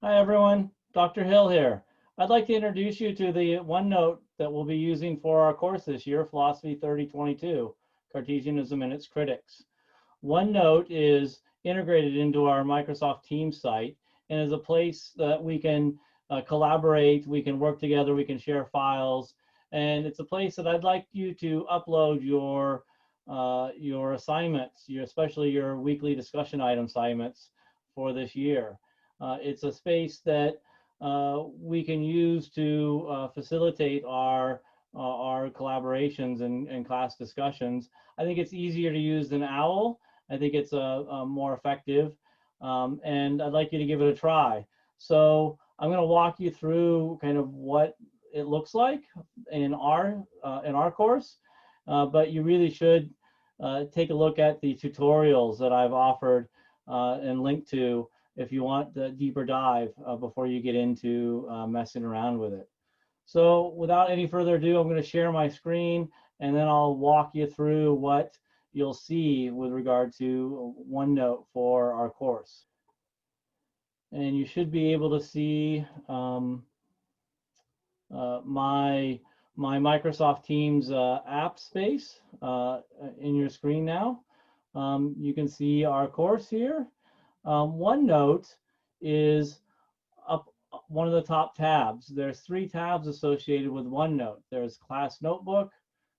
Hi everyone, Dr. Hill here. I'd like to introduce you to the OneNote that we'll be using for our course this year, Philosophy 3022, Cartesianism and its Critics. OneNote is integrated into our Microsoft Teams site and is a place that we can collaborate, we can work together, we can share files, and it's a place that I'd like you to upload your assignments, especially your weekly discussion item assignments for this year. It's a space that we can use to facilitate our collaborations and class discussions. I think it's easier to use than OWL. I think it's more effective, and I'd like you to give it a try. So I'm going to walk you through kind of what it looks like in our course, but you really should take a look at the tutorials that I've offered and linked to if you want the deeper dive before you get into messing around with it. So without any further ado, I'm going to share my screen and then I'll walk you through what you'll see with regard to OneNote for our course. And you should be able to see my Microsoft Teams app space in your screen now. You can see our course here. OneNote is up one of the top tabs. There's 3 tabs associated with OneNote. There's Class Notebook,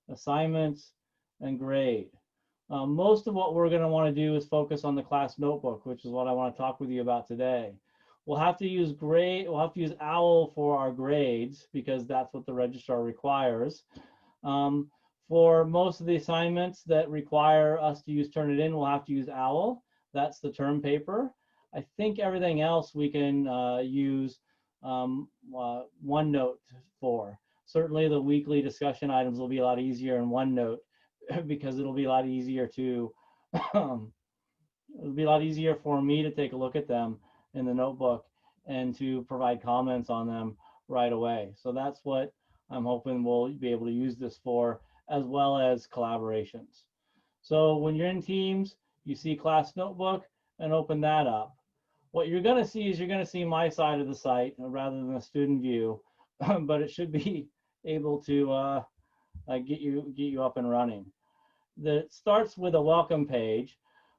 Assignments, and Grade. Most of what we're going to want to do is focus on the Class Notebook, which is what I want to talk with you about today. We'll have to use OWL for our grades because that's what the registrar requires. For most of the assignments that require us to use Turnitin, we'll have to use OWL. That's the term paper. I think everything else we can use OneNote for. Certainly the weekly discussion items will be a lot easier in OneNote because it'll be a lot easier to, it'll be a lot easier for me to take a look at them in the notebook and to provide comments on them right away. So that's what I'm hoping we'll be able to use this for, as well as collaborations. So when you're in Teams, you see Class Notebook and open that up. What you're going to see is you're going to see my side of the site rather than a student view, but it should be able to get you up and running. It starts with a welcome page,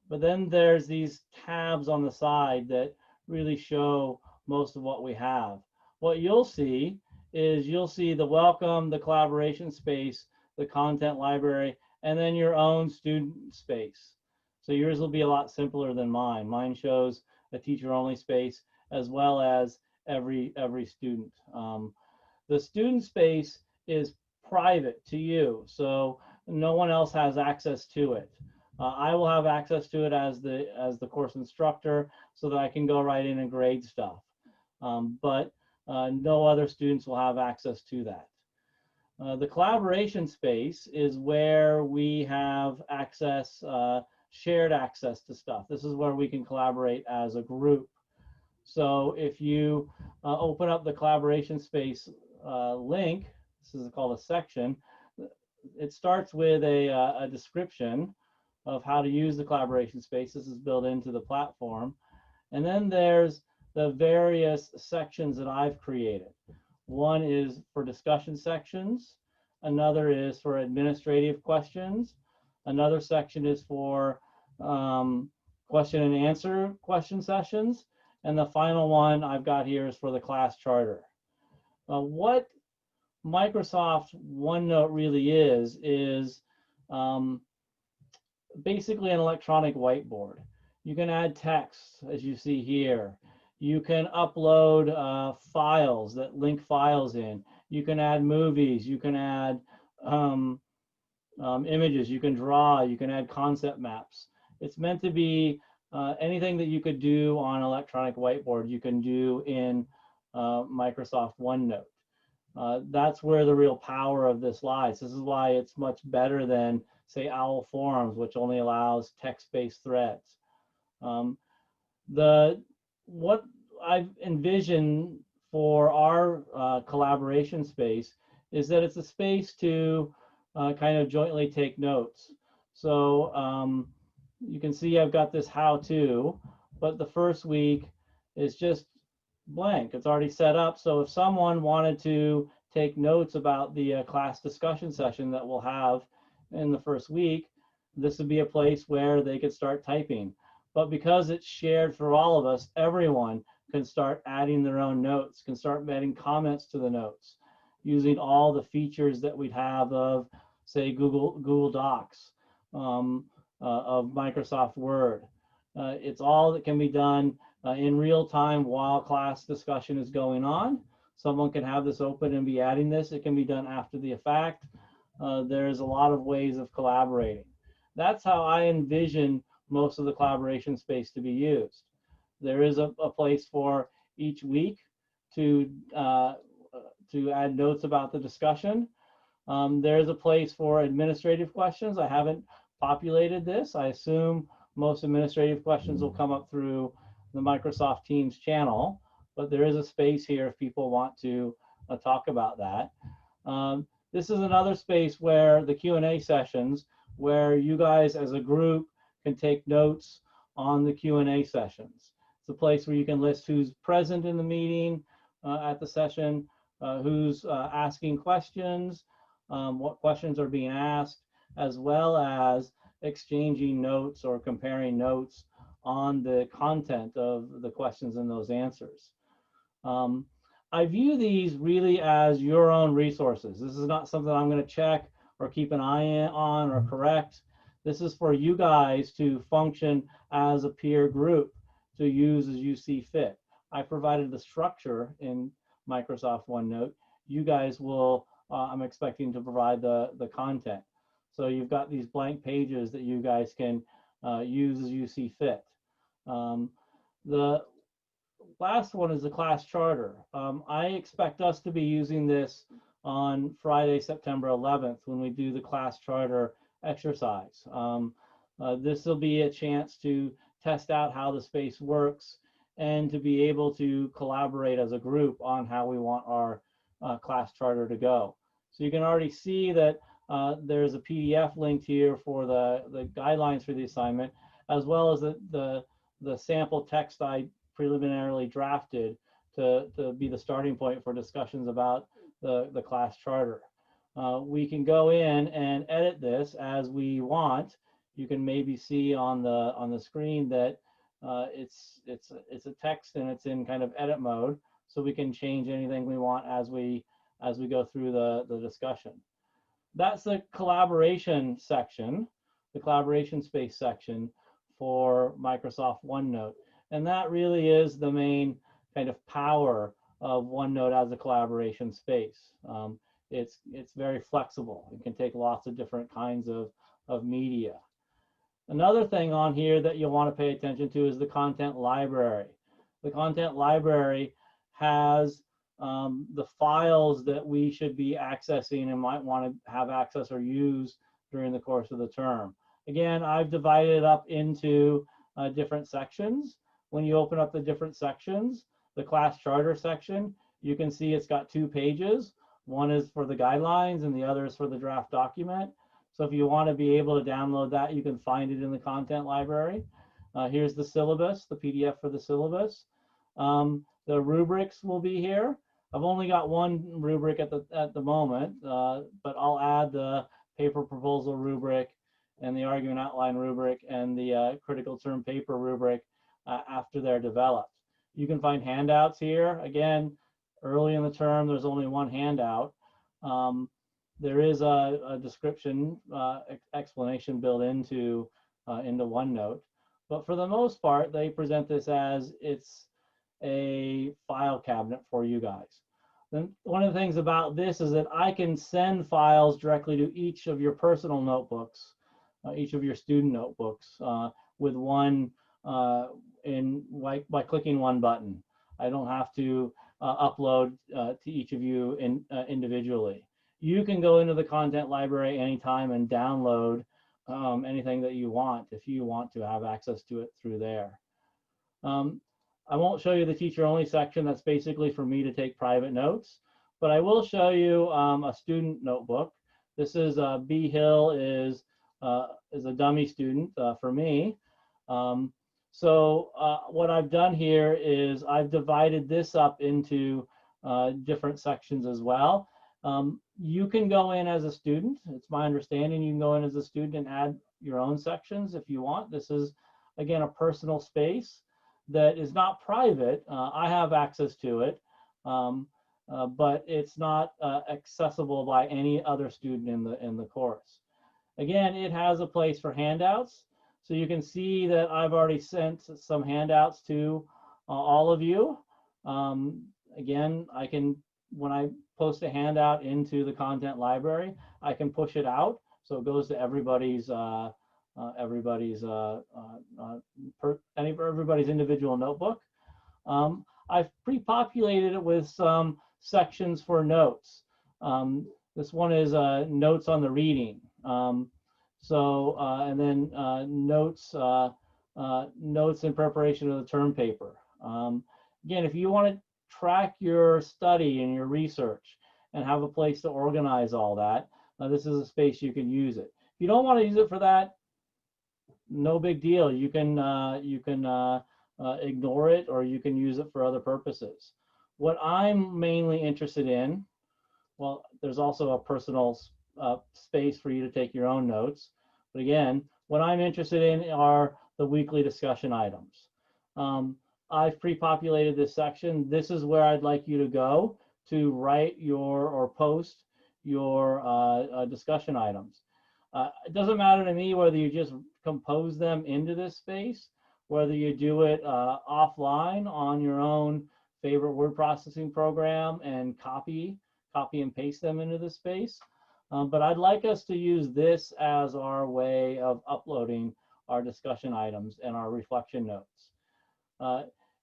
but then there's these tabs on the side that really show most of what we have. What you'll see is you'll see the welcome, the collaboration space, the content library, and then your own student space. So yours will be a lot simpler than mine. Mine shows a teacher-only space as well as every student. The student space is private to you, so no one else has access to it. I will have access to it as the course instructor so that I can go right in and grade stuff. But no other students will have access to that. The collaboration space is where we have access, shared access to stuff. This is where we can collaborate as a group. So if you open up the collaboration space link, this is called a section, it starts with a description of how to use the collaboration space. This is built into the platform. And then there's the various sections that I've created. One is for discussion sections. Another is for administrative questions. Another section is for question and answer question sessions. And the final one I've got here is for the class charter. What Microsoft OneNote really is basically an electronic whiteboard. You can add text, as you see here. You can upload files that link files in. You can add movies. You can add images. You can draw. You can add concept maps. It's meant to be anything that you could do on electronic whiteboard, you can do in Microsoft OneNote. That's where the real power of this lies. This is why it's much better than, say, OWL Forms, which only allows text-based threads. What I've envisioned for our collaboration space is that it's a space to kind of jointly take notes. So you can see I've got this how-to, but the first week is just blank. It's already set up. So if someone wanted to take notes about the class discussion session that we'll have in the first week, this would be a place where they could start typing. But because it's shared for all of us, everyone can start adding their own notes, can start adding comments to the notes, using all the features that we'd have of, say, Google Docs, of Microsoft Word. It's all that can be done in real time while class discussion is going on. Someone can have this open and be adding this. It can be done after the fact. There's a lot of ways of collaborating. That's how I envision most of the collaboration space to be used. There is a place for each week to add notes about the discussion. There's a place for administrative questions. I haven't populated this. I assume most administrative questions will come up through the Microsoft Teams channel, but there is a space here if people want to talk about that. This is another space where the Q&A sessions, where you guys as a group can take notes on the Q&A sessions. It's a place where you can list who's present in the meeting at the session, who's asking questions, what questions are being asked, as well as exchanging notes or comparing notes on the content of the questions and those answers. I view these really as your own resources. This is not something I'm going to check or keep an eye on or correct. This is for you guys to function as a peer group to use as you see fit. I provided the structure in Microsoft OneNote. You guys will, I'm expecting to provide the content. So you've got these blank pages that you guys can use as you see fit. The last one is the class charter. I expect us to be using this on Friday, September 11th, when we do the class charter exercise. This will be a chance to test out how the space works and to be able to collaborate as a group on how we want our class charter to go. So you can already see that there's a PDF linked here for the guidelines for the assignment, as well as the sample text I preliminarily drafted to be the starting point for discussions about the class charter. We can go in and edit this as we want. You can maybe see on the screen that it's a text and it's in kind of edit mode, so we can change anything we want as we go through the discussion. That's the collaboration section, the collaboration space section for Microsoft OneNote. And that really is the main kind of power of OneNote as a collaboration space. It's very flexible. It can take lots of different kinds of media. Another thing on here that you'll want to pay attention to is the content library. The content library has the files that we should be accessing and might want to have access or use during the course of the term. Again, I've divided it up into different sections. When you open up the different sections, the class charter section, you can see it's got 2 pages. One is for the guidelines and the other is for the draft document. So if you want to be able to download that, you can find it in the content library. Here's the syllabus, the PDF for the syllabus. The rubrics will be here. I've only got one rubric at the moment, but I'll add the paper proposal rubric and the argument outline rubric and the critical term paper rubric after they're developed. You can find handouts here. Again, early in the term, there's only one handout. There is a description explanation built into OneNote, but for the most part, they present this as it's a file cabinet for you guys. Then one of the things about this is that I can send files directly to each of your personal notebooks, each of your student notebooks, with one by clicking one button. I don't have to upload to each of you individually. You can go into the content library anytime and download anything that you want if you want to have access to it through there. I won't show you the teacher-only section. That's basically for me to take private notes, but I will show you a student notebook. This is B. Hill is a dummy student for me. So what I've done here is I've divided this up into different sections as well. You can go in as a student. It's my understanding you can go in as a student and add your own sections if you want. This is, again, a personal space that is not private. I have access to it, but it's not accessible by any other student in the course. Again, it has a place for handouts. So you can see that I've already sent some handouts to all of you. Again, I can, when I post a handout into the content library, I can push it out. So it goes to everybody's everybody's individual notebook. I've pre-populated it with some sections for notes. This one is notes on the reading. And then notes in preparation of the term paper. Again, if you want to track your study and your research and have a place to organize all that, this is a space you can use it. If you don't want to use it for that, no big deal. You can ignore it, or you can use it for other purposes. What I'm mainly interested in, well, there's also a personal space for you to take your own notes. But again, what I'm interested in are the weekly discussion items. I've pre-populated this section. This is where I'd like you to go to write your or post your discussion items. It doesn't matter to me whether you just compose them into this space, whether you do it offline on your own favorite word processing program and copy and paste them into the space. But I'd like us to use this as our way of uploading our discussion items and our reflection notes.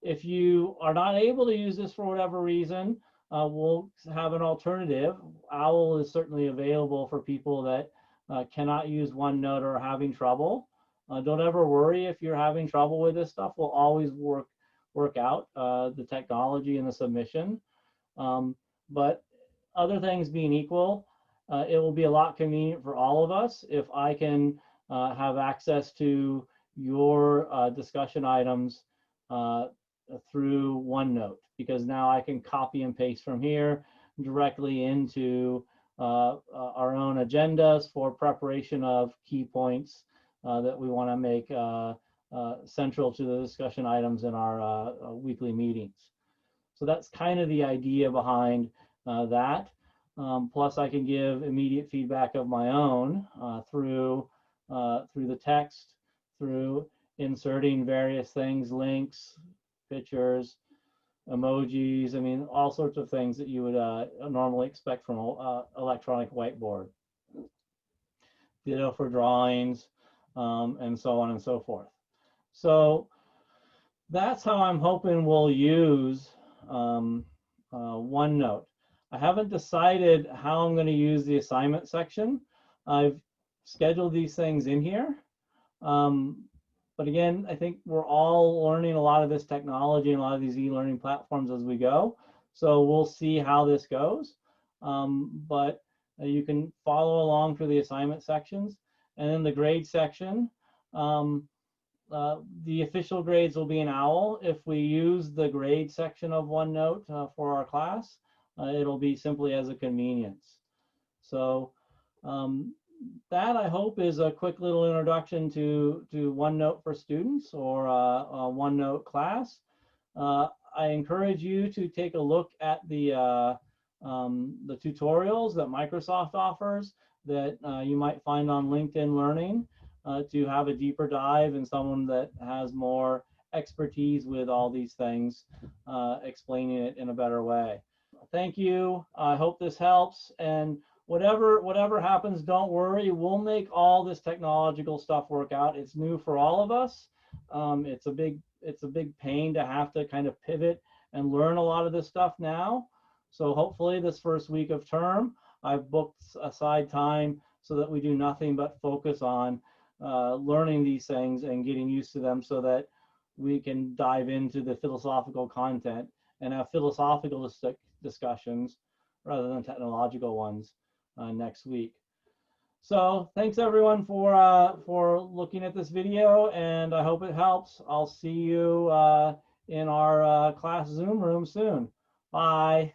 If you are not able to use this for whatever reason, we'll have an alternative. OWL is certainly available for people that cannot use OneNote or are having trouble. Don't ever worry if you're having trouble with this stuff. We'll always work out the technology and the submission. But other things being equal, it will be a lot convenient for all of us if I can have access to your discussion items through OneNote, because now I can copy and paste from here directly into our own agendas for preparation of key points that we want to make central to the discussion items in our weekly meetings. So that's kind of the idea behind that. Plus, I can give immediate feedback of my own through the text, through inserting various things, links, pictures, emojis. I mean, all sorts of things that you would normally expect from an electronic whiteboard. Ditto for drawings, and so on and so forth. So that's how I'm hoping we'll use OneNote. I haven't decided how I'm going to use the assignment section. I've scheduled these things in here. But again, I think we're all learning a lot of this technology and a lot of these e-learning platforms as we go. So we'll see how this goes. But you can follow along through the assignment sections. And then the grade section, the official grades will be in OWL. If we use the grade section of OneNote for our class, it'll be simply as a convenience. So that, I hope, is a quick little introduction to OneNote for students, or a OneNote class. I encourage you to take a look at the tutorials that Microsoft offers that you might find on LinkedIn Learning to have a deeper dive, and someone that has more expertise with all these things, explaining it in a better way. Thank you. I hope this helps. And whatever happens, don't worry. We'll make all this technological stuff work out. It's new for all of us. It's a big pain to have to kind of pivot and learn a lot of this stuff now. So hopefully this first week of term, I've booked aside time so that we do nothing but focus on learning these things and getting used to them, so that we can dive into the philosophical content and have philosophical discussions rather than technological ones next week. So thanks everyone for looking at this video, and I hope it helps. I'll see you in our class Zoom room soon. Bye.